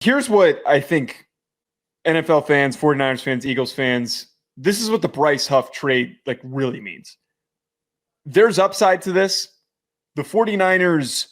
Here's what I think NFL fans, 49ers fans, Eagles fans, this is what the Bryce Huff trade really means. There's upside to this. The 49ers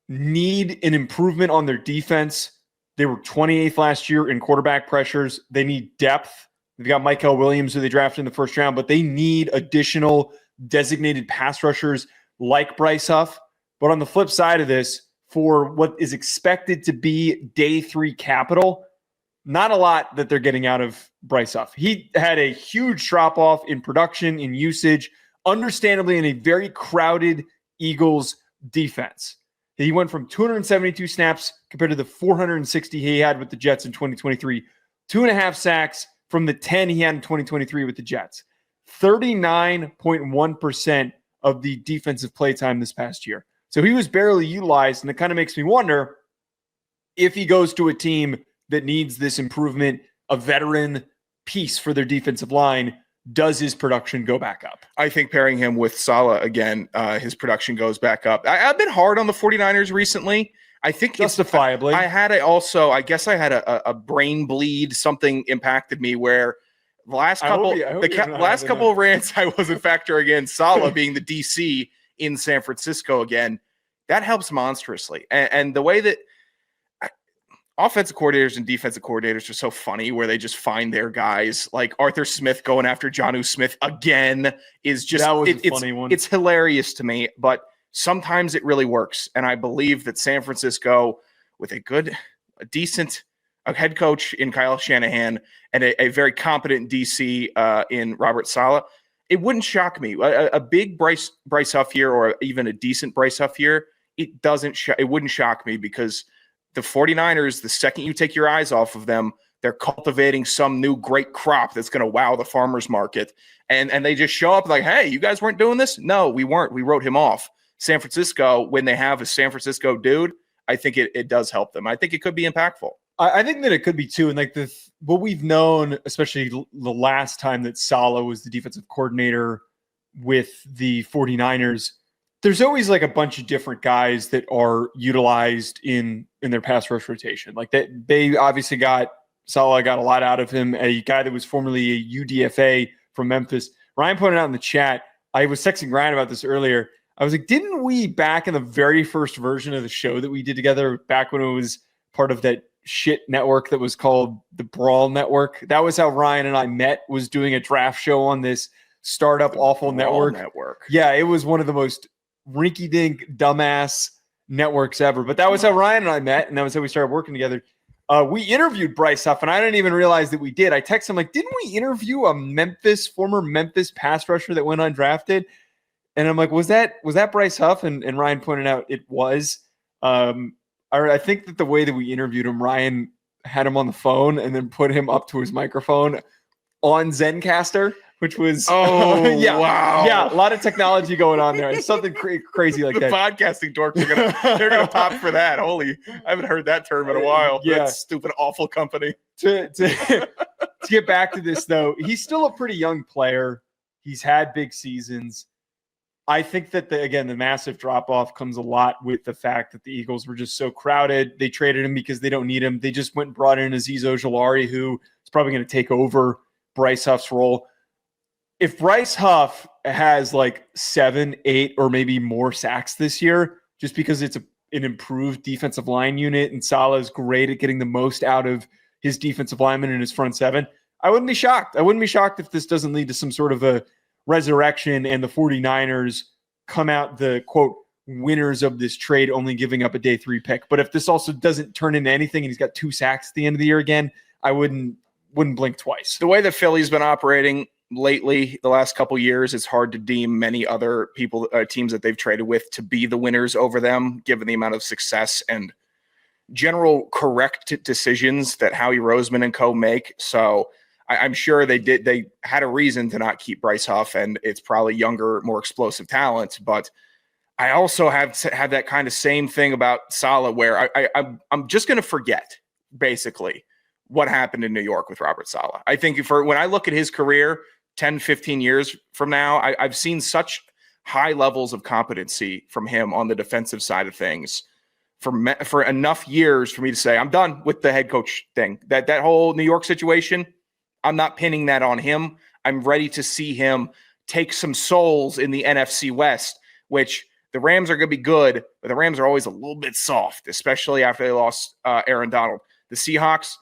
need an improvement on their defense. They were 28th last year in quarterback pressures. They need depth. They've got Michael Williams, who they drafted in the first round, but they need additional designated pass rushers like Bryce Huff. But on the flip side of this, for what is expected to be day 3 capital, not a lot that they're getting out of Bryce Huff. He had a huge drop-off in production, in usage, understandably in a very crowded Eagles defense. He went from 272 snaps compared to the 460 he had with the Jets in 2023. 2.5 sacks from the 10 he had in 2023 with the Jets. 39.1% of the defensive play time this past year. So he was barely utilized, and it kind of makes me wonder if he goes to a team that needs this improvement, a veteran piece for their defensive line, does his production go back up? I think pairing him with Saleh again, his production goes back up. I've been hard on the 49ers recently. I think justifiably. I guess I had a brain bleed. Something impacted me where the last couple of rants I wasn't factoring in Saleh being the DC in San Francisco again. That helps monstrously. And the way that offensive coordinators and defensive coordinators are so funny, where they just find their guys, like Arthur Smith going after Jonnu Smith again is just, that was a funny one. It's hilarious to me, but sometimes it really works. And I believe that San Francisco, with a decent head coach in Kyle Shanahan and a very competent DC in Robert Saleh, it wouldn't shock me. A big Bryce Huff year, or even a decent Bryce Huff year, it wouldn't shock me, because the 49ers, the second you take your eyes off of them, they're cultivating some new great crop that's going to wow the farmer's market. And they just show up like, hey, you guys weren't doing this? No, we weren't. We wrote him off. San Francisco, when they have a San Francisco dude, I think it does help them. I think it could be impactful. I think that it could be too. And what we've known, especially the last time that Saleh was the defensive coordinator with the 49ers, there's always a bunch of different guys that are utilized in their pass rush rotation. They obviously Saleh got a lot out of him, a guy that was formerly a UDFA from Memphis. Ryan pointed out in the chat, I was texting Ryan about this earlier. I was like, didn't we, back in the very first version of the show that we did together, back when it was part of that shit network that was called the Brawl Network, that was how Ryan and I met, was doing a draft show on this startup awful network. Yeah, it was one of the most rinky-dink dumbass networks ever, but that was how Ryan and I met, and that was how we started working together. We interviewed Bryce Huff, and I didn't even realize that we did. I texted him didn't we interview a former Memphis pass rusher that went undrafted? And I'm like, was that Bryce Huff? And Ryan pointed out it was. I think that the way that we interviewed him, Ryan had him on the phone and then put him up to his microphone on Zencaster, which was wow, yeah, a lot of technology going on there. Something crazy like the that. Podcasting dorks they're gonna pop for that. Holy, I haven't heard that term in a while. Yeah, that stupid, awful company. To get back to this though, he's still a pretty young player. He's had big seasons. I think that the massive drop-off comes a lot with the fact that the Eagles were just so crowded. They traded him because they don't need him. They just went and brought in Azeez Ojulari, who is probably going to take over Bryce Huff's role. If Bryce Huff has 7, 8, or maybe more sacks this year, just because it's an improved defensive line unit and Saleh is great at getting the most out of his defensive linemen in his front seven, I wouldn't be shocked. I wouldn't be shocked if this doesn't lead to some sort of a resurrection and the 49ers come out the, quote, winners of this trade, only giving up a day 3 pick. But if this also doesn't turn into anything and he's got 2 sacks at the end of the year again, I wouldn't blink twice. The way that Philly's been operating lately, the last couple years, it's hard to deem many other teams that they've traded with to be the winners over them, given the amount of success and general correct decisions that Howie Roseman and co make. So I'm sure they had a reason to not keep Bryce Huff, and it's probably younger, more explosive talent. But I also have that kind of same thing about Saleh, where I'm just going to forget basically what happened in New York with Robert Saleh. I think when I look at his career 10, 15 years from now, I've seen such high levels of competency from him on the defensive side of things for enough years for me to say I'm done with the head coach thing. That whole New York situation, I'm not pinning that on him. I'm ready to see him take some souls in the NFC West, which the Rams are going to be good, but the Rams are always a little bit soft, especially after they lost Aaron Donald. The Seahawks,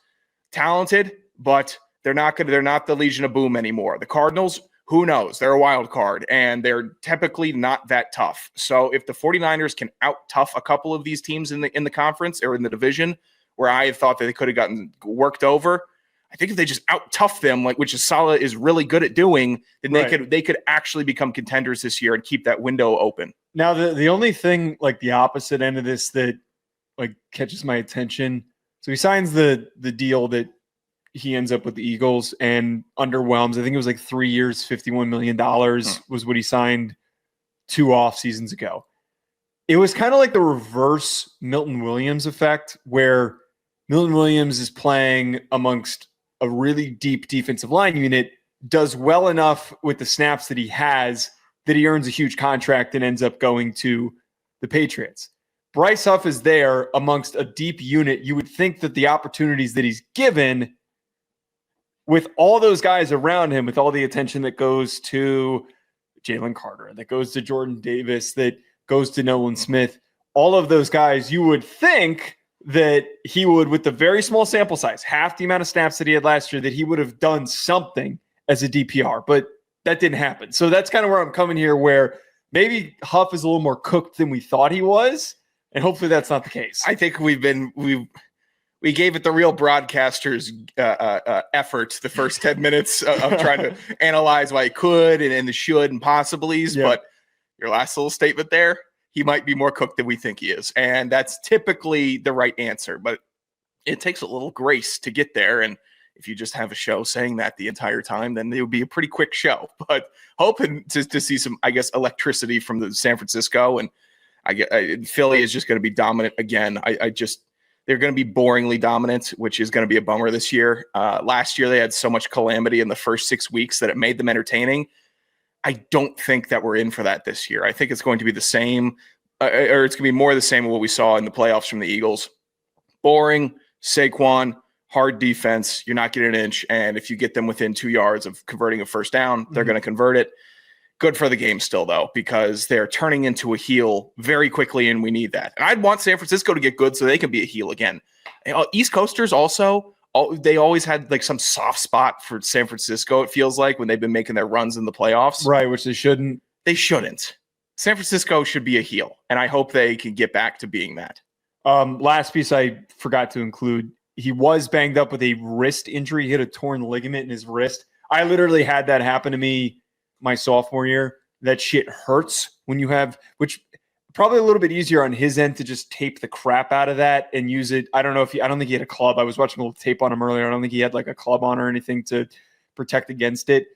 talented, but they're not the Legion of Boom anymore. The Cardinals, who knows? They're a wild card, and they're typically not that tough. So if the 49ers can out-tough a couple of these teams in the conference or in the division, where I thought that they could have gotten worked over, I think if they just out-tough them, which Saleh is really good at doing, then they could actually become contenders this year and keep that window open. Now, the only thing, like the opposite end of this that like catches my attention, so he signs the deal that he ends up with the Eagles and underwhelms. I think it was like 3 years, $51 million was what he signed 2 off seasons ago. It was kind of like the reverse Milton Williams effect, where Milton Williams is playing amongst a really deep defensive line unit, does well enough with the snaps that he has that he earns a huge contract and ends up going to the Patriots. Bryce Huff is there amongst a deep unit. You would think that the opportunities that he's given, with all those guys around him, with all the attention that goes to Jalen Carter, that goes to Jordan Davis, that goes to Nolan Smith, all of those guys, you would think that he would, with the very small sample size, half the amount of snaps that he had last year, that he would have done something as a DPR, but that didn't happen. So that's kind of where I'm coming here, where maybe Huff is a little more cooked than we thought he was, and hopefully that's not the case. I think we gave it the real broadcaster's effort the first 10 minutes of trying to analyze why he could and the should and possibilities. Yeah. But your last little statement there, he might be more cooked than we think he is. And that's typically the right answer. But it takes a little grace to get there. And if you just have a show saying that the entire time, then it would be a pretty quick show. But hoping to see some, I guess, electricity from the San Francisco. And Philly is just going to be dominant again. They're going to be boringly dominant, which is going to be a bummer this year. Last year, they had so much calamity in the first 6 weeks that it made them entertaining. I don't think that we're in for that this year. I think it's going to be the same, or it's going to be more the same of what we saw in the playoffs from the Eagles. Boring, Saquon, hard defense. You're not getting an inch. And if you get them within 2 yards of converting a first down, they're going to convert it. Good for the game still, though, because they're turning into a heel very quickly, and we need that. And I'd want San Francisco to get good so they can be a heel again. East Coasters also, they always had like some soft spot for San Francisco, it feels like, when they've been making their runs in the playoffs. Right, which they shouldn't. They shouldn't. San Francisco should be a heel, and I hope they can get back to being that. Last piece I forgot to include, he was banged up with a wrist injury. He had a torn ligament in his wrist. I literally had that happen to me my sophomore year. That shit hurts when you have, which probably a little bit easier on his end to just tape the crap out of that and use it. I don't think he had a club. I was watching a little tape on him earlier. I don't think he had like a club on or anything to protect against it.